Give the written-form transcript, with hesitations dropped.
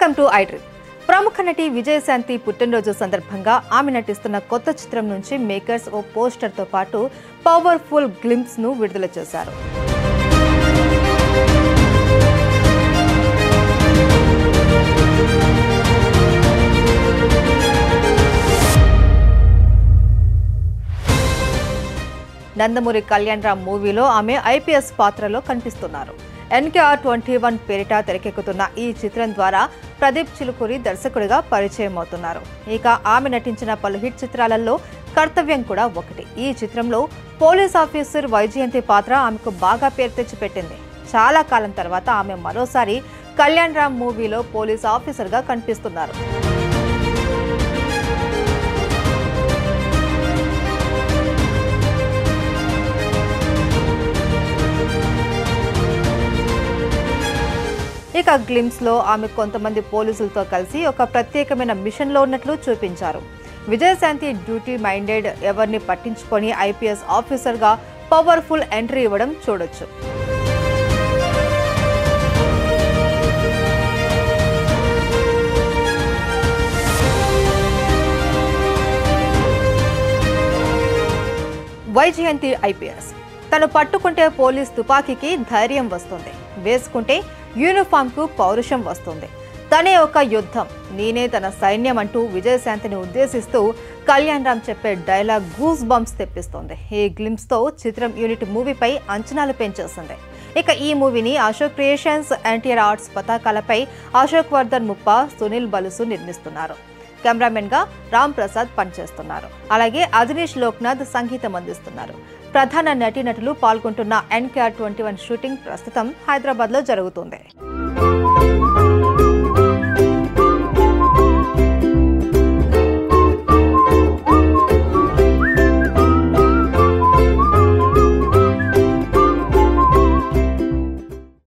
Welcome to iDream. ప్రముఖ నటి విజయశాంతి పుట్టినరోజు సందర్భంగా ఆమె నటిస్తున్న కొత్త చిత్రం నుంచి మేకర్స్ ఓ పోస్టర్ తో పాటు పవర్ఫుల్ గ్లింప్స్ ను విడుదల చేశారు. నందమూరి కళ్యాణ్ రామ్ మూవీలో ఆమె ఐపీఎస్ పాత్రలో కనిపిస్తున్నారు. NKR21 పేరిట తెరకెక్కుతున్న ఈ చిత్రం ద్వారా ప్రదీప్ చిలుకూరి దర్శకుడిగా పరిచయం అవుతున్నారు. ఇక ఆమె నటించిన పలు హిట్ చిత్రాలలో కర్తవ్యం కూడా ఒకటి. ఈ చిత్రంలో పోలీస్ ఆఫీసర్ వైజయంతి పాత్ర ఆమెకు బాగా పేరు తెచ్చిపెట్టింది. చాలా కాలం తర్వాత ఆమె మరోసారి కళ్యాణ్ రామ్ మూవీలో పోలీస్ ఆఫీసర్గా కనిపిస్తున్నారు. ఇక గ్లిమ్స్ లో ఆమె కొంతమంది పోలీసులతో కలిసి ఒక ప్రత్యేకమైన మిషన్ లో ఉన్నట్లు చూపించారు. విజయశాంతి డ్యూటీ మైండెడ్, ఎవరిని పట్టించుకొని ఐపీఎస్ ఆఫీసర్ గా పవర్ఫుల్ ఎంట్రీ ఇవ్వడం చూడొచ్చు. వైజయంతి ఐపీఎస్ తను పట్టుకుంటే పోలీస్ తుపాకీకి ధైర్యం వస్తుంది, వేసుకుంటే యూనిఫామ్ కు పౌరుషం వస్తుంది. తనే ఒక యుద్ధం, నేనే తన సైన్యం అంటూ విజయశాంతిని ఉద్దేశిస్తూ కళ్యాణ్ రామ్ చెప్పే డైలాగ్ గూస్ బంప్స్ తెప్పిస్తోంది. ఈ గ్లింప్స్ తో చిత్రం యూనిట్ మూవీపై అంచనాలు పెంచేసింది. ఇక ఈ మూవీని అశోక్ క్రియేషన్స్, NTR ఆర్ట్స్ పతాకాలపై అశోక్ వర్ధన్ ముప్ప, సునీల్ బలుసు నిర్మిస్తున్నారు. కెమెరామెన్ గా రామ్ ప్రసాద్ పనిచేస్తున్నారు. అలాగే అదినేష్ లోక్నాథ్ సంగీతం అందిస్తున్నారు. ప్రధాన నటీనటులు పాల్గొంటున్న NKR21 షూటింగ్ ప్రస్తుతం హైదరాబాద్ లో జరుగుతుంది.